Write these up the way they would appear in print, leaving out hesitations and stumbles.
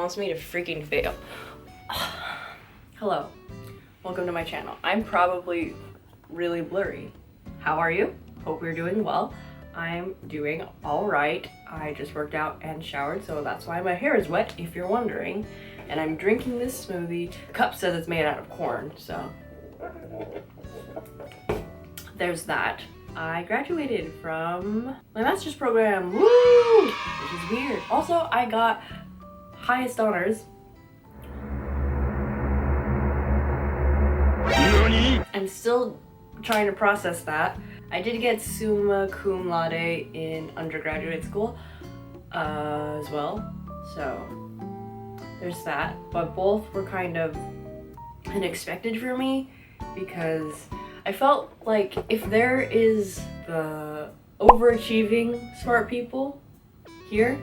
wants me to freaking fail. Hello, welcome to my channel. I'm probably really blurry. How are you? Hope you're doing well. I'm doing all right. I just worked out and showered, so that's why my hair is wet, if you're wondering. And I'm drinking this smoothie. The cup says it's made out of corn, so there's that. I graduated from my master's program, woo! Which is weird. Also, I got highest honors. I'm still trying to process that. I did get summa cum laude in undergraduate school as well, so there's that. But both were kind of unexpected for me because I felt like if there is the overachieving smart people here,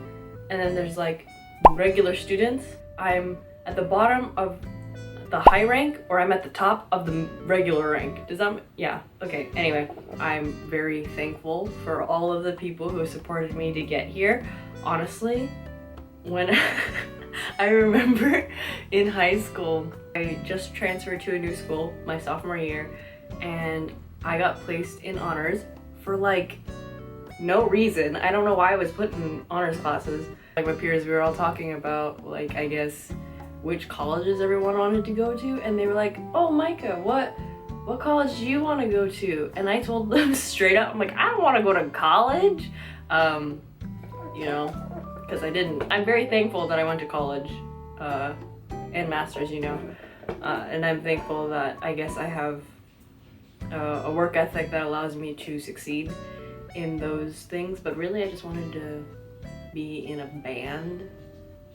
and then there's like regular students, I'm at the bottom of the high rank or I'm at the top of the regular rank. Does that, yeah, okay. Anyway, I'm very thankful for all of the people who supported me to get here. Honestly, when I remember in high school, I just transferred to a new school my sophomore year, and I got placed in honors for like no reason. I don't know why I was put in honors classes. Like my peers, we were all talking about like, I guess, which colleges everyone wanted to go to, and they were like, oh Micah, what college do you want to go to? And I told them straight up, I'm like, I don't want to go to college, you know, because I didn't. I'm very thankful that I went to college and masters, you know, and I'm thankful that I guess I have a work ethic that allows me to succeed in those things. But really I just wanted to be in a band,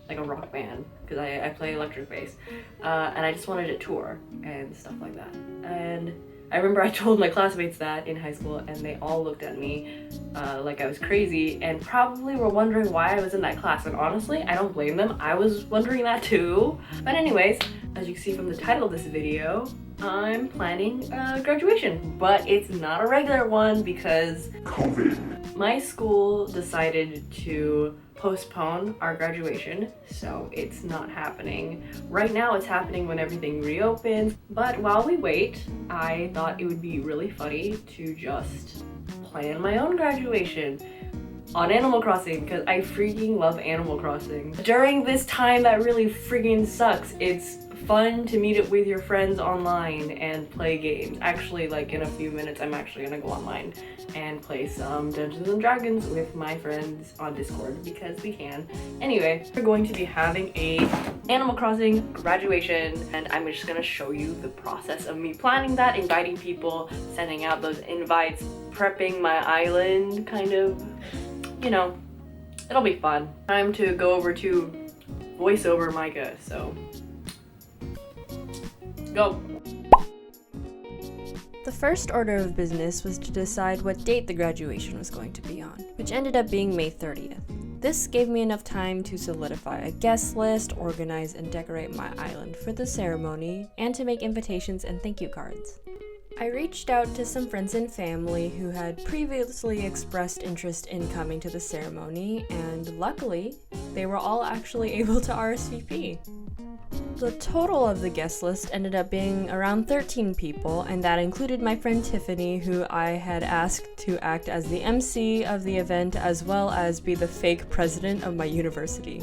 like a rock band, because I play electric bass, and I just wanted to tour and stuff like that. And I remember I told my classmates that in high school, and they all looked at me like I was crazy and probably were wondering why I was in that class. And honestly, I don't blame them. I was wondering that too. But anyways, as you can see from the title of this video, I'm planning graduation, but it's not a regular one because COVID. My school decided to postpone our graduation, so it's not happening. Right now it's happening when everything reopens, but while we wait, I thought it would be really funny to just plan my own graduation on Animal Crossing, because I freaking love Animal Crossing. During this time that really freaking sucks, it's fun to meet up with your friends online and play games. Actually, like in a few minutes, I'm actually gonna go online and play some Dungeons and Dragons with my friends on Discord because we can. Anyway, we're going to be having a Animal Crossing graduation, and I'm just gonna show you the process of me planning that, inviting people, sending out those invites, prepping my island, kind of, you know, it'll be fun. Time to go over to voiceover Micah, so go. The first order of business was to decide what date the graduation was going to be on, which ended up being May 30th. This gave me enough time to solidify a guest list, organize and decorate my island for the ceremony, and to make invitations and thank you cards. I reached out to some friends and family who had previously expressed interest in coming to the ceremony, and luckily, they were all actually able to RSVP. The total of the guest list ended up being around 13 people, and that included my friend Tiffany, who I had asked to act as the MC of the event as well as be the fake president of my university.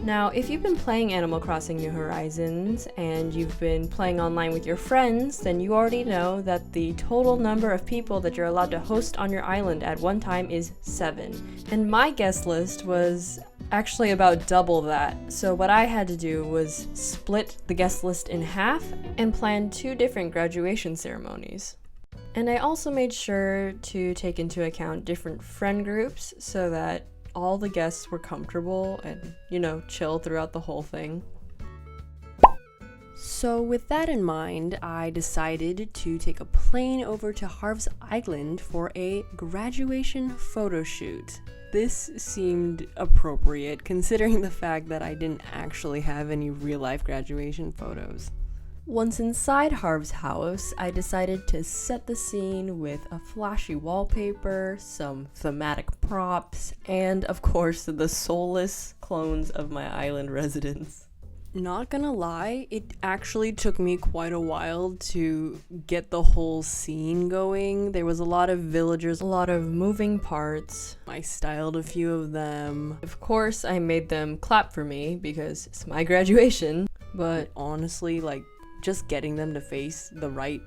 Now, if you've been playing Animal Crossing New Horizons and you've been playing online with your friends, then you already know that the total number of people that you're allowed to host on your island at one time is 7. And my guest list was actually about double that. So what I had to do was split the guest list in half and plan 2 different graduation ceremonies. And I also made sure to take into account different friend groups so that all the guests were comfortable and, you know, chill throughout the whole thing. So with that in mind, I decided to take a plane over to Harv's Island for a graduation photo shoot. This seemed appropriate considering the fact that I didn't actually have any real-life graduation photos. Once inside Harv's house, I decided to set the scene with a flashy wallpaper, some thematic props, and of course the soulless clones of my island residents. Not gonna lie, it actually took me quite a while to get the whole scene going. There was a lot of villagers, a lot of moving parts. I styled a few of them. Of course, I made them clap for me because it's my graduation. But honestly, just getting them to face the right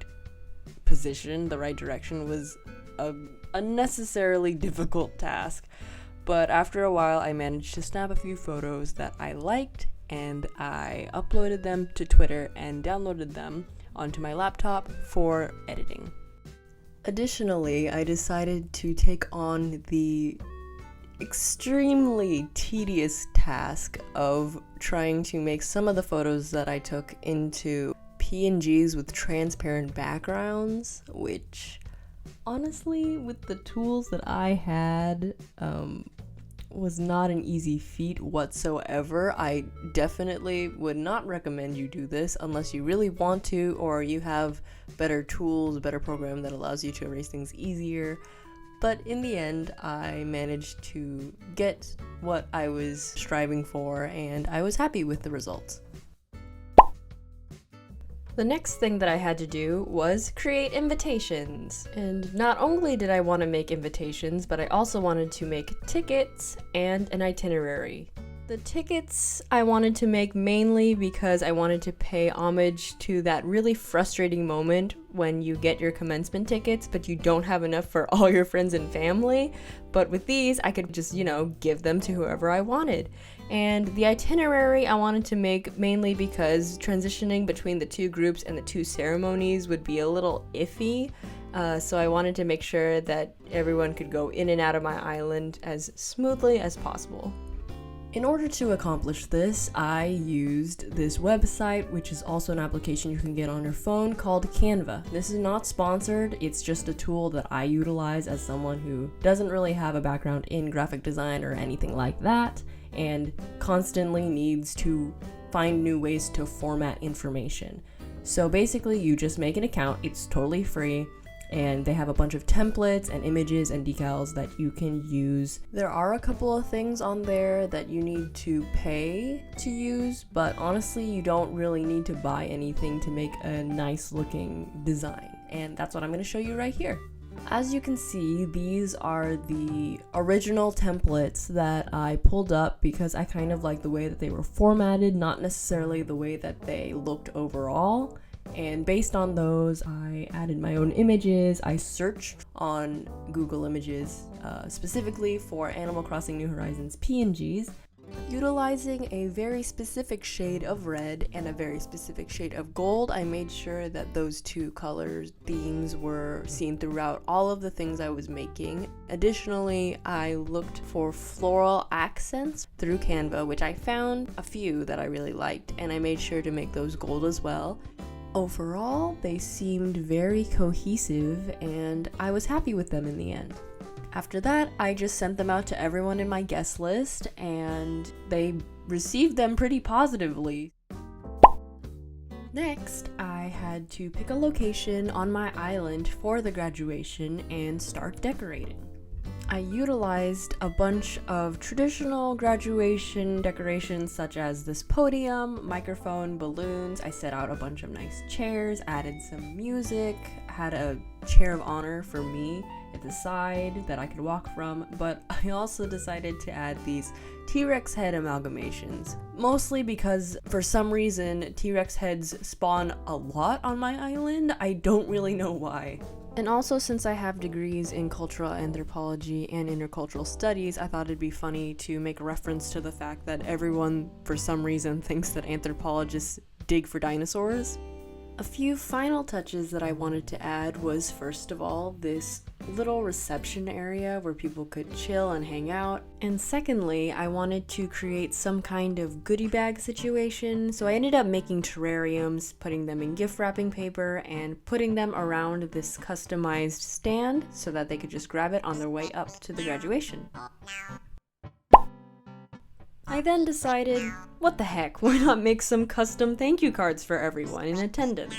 position, the right direction was a unnecessarily difficult task. But after a while, I managed to snap a few photos that I liked, and I uploaded them to Twitter and downloaded them onto my laptop for editing. Additionally, I decided to take on the extremely tedious task of trying to make some of the photos that I took into PNGs with transparent backgrounds, which honestly, with the tools that I had, was not an easy feat whatsoever. I definitely would not recommend you do this unless you really want to, or you have better tools, a better program that allows you to erase things easier. But in the end, I managed to get what I was striving for, and I was happy with the results. The next thing that I had to do was create invitations. And not only did I want to make invitations, but I also wanted to make tickets and an itinerary. The tickets I wanted to make mainly because I wanted to pay homage to that really frustrating moment when you get your commencement tickets, but you don't have enough for all your friends and family. But with these, I could just, give them to whoever I wanted. And the itinerary I wanted to make mainly because transitioning between the two groups and the two ceremonies would be a little iffy. So I wanted to make sure that everyone could go in and out of my island as smoothly as possible. In order to accomplish this, I used this website, which is also an application you can get on your phone, called Canva. This is not sponsored, it's just a tool that I utilize as someone who doesn't really have a background in graphic design or anything like that, and constantly needs to find new ways to format information. So basically, you just make an account, it's totally free, and they have a bunch of templates and images and decals that you can use. There are a couple of things on there that you need to pay to use, but honestly, you don't really need to buy anything to make a nice looking design, and that's what I'm going to show you right here. As you can see, these are the original templates that I pulled up because I kind of like the way that they were formatted, not necessarily the way that they looked overall. And based on those, I added my own images. I searched on Google Images specifically for Animal Crossing New Horizons PNGs, utilizing a very specific shade of red and a very specific shade of gold. I made sure that those two color themes were seen throughout all of the things I was making. Additionally, I looked for floral accents through Canva, which I found a few that I really liked, and I made sure to make those gold as well. Overall, they seemed very cohesive, and I was happy with them in the end. After that, I just sent them out to everyone in my guest list, and they received them pretty positively. Next, I had to pick a location on my island for the graduation and start decorating. I utilized a bunch of traditional graduation decorations such as this podium, microphone, balloons. I set out a bunch of nice chairs, added some music, had a chair of honor for me at the side that I could walk from, but I also decided to add these T-Rex head amalgamations, mostly because for some reason T-Rex heads spawn a lot on my island. I don't really know why. And also, since I have degrees in cultural anthropology and intercultural studies, I thought it'd be funny to make reference to the fact that everyone, for some reason, thinks that anthropologists dig for dinosaurs. A few final touches that I wanted to add was, first of all, this little reception area where people could chill and hang out. And secondly, I wanted to create some kind of goodie bag situation, so I ended up making terrariums, putting them in gift wrapping paper, and putting them around this customized stand so that they could just grab it on their way up to the graduation. I then decided, what the heck, why not make some custom thank you cards for everyone in attendance?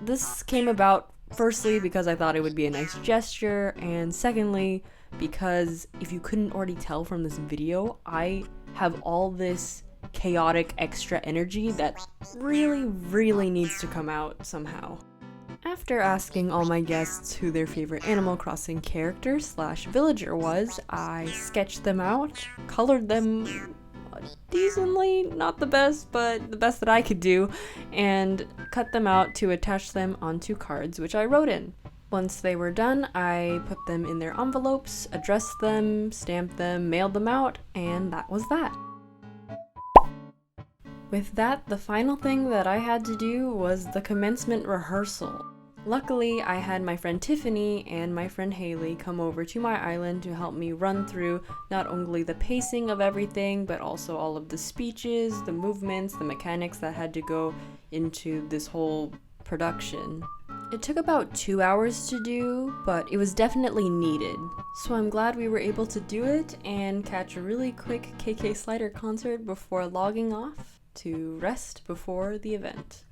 This came about firstly because I thought it would be a nice gesture, and secondly, because if you couldn't already tell from this video, I have all this chaotic extra energy that really needs to come out somehow. After asking all my guests who their favorite Animal Crossing character / villager was, I sketched them out, colored them decently, not the best, but the best that I could do, and cut them out to attach them onto cards, which I wrote in. Once they were done, I put them in their envelopes, addressed them, stamped them, mailed them out, and that was that. With that, the final thing that I had to do was the commencement rehearsal. Luckily, I had my friend Tiffany and my friend Haley come over to my island to help me run through not only the pacing of everything, but also all of the speeches, the movements, the mechanics that had to go into this whole production. It took about 2 hours to do, but it was definitely needed. So I'm glad we were able to do it and catch a really quick KK Slider concert before logging off to rest before the event.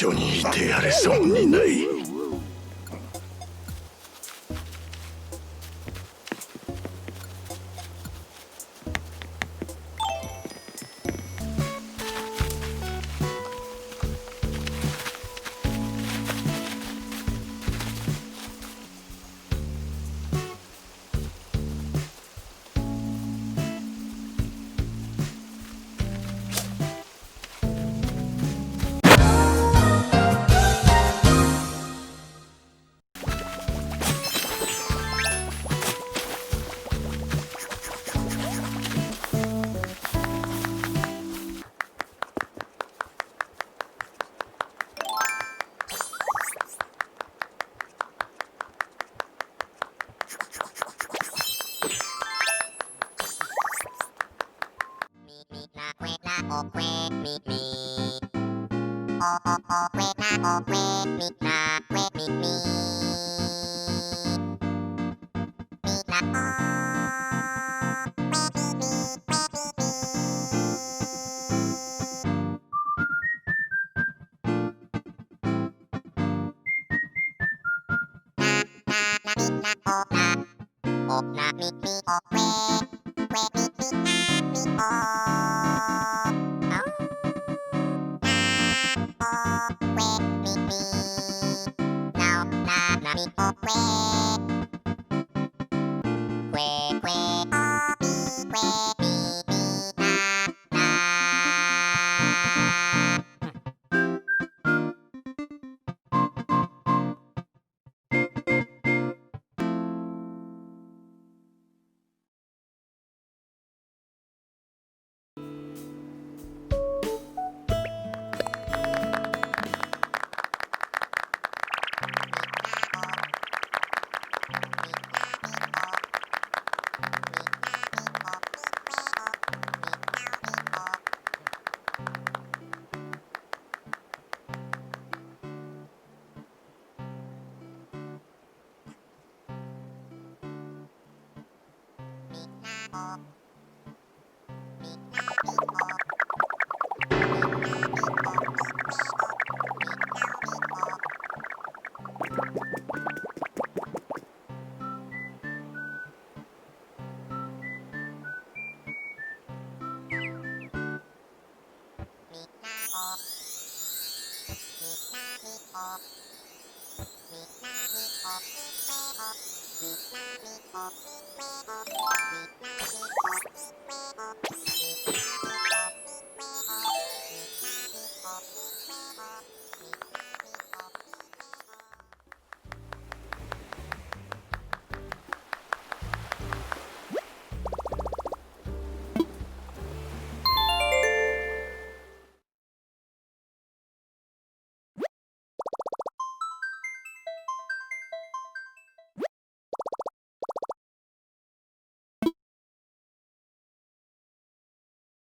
緒にいてやれそうにない。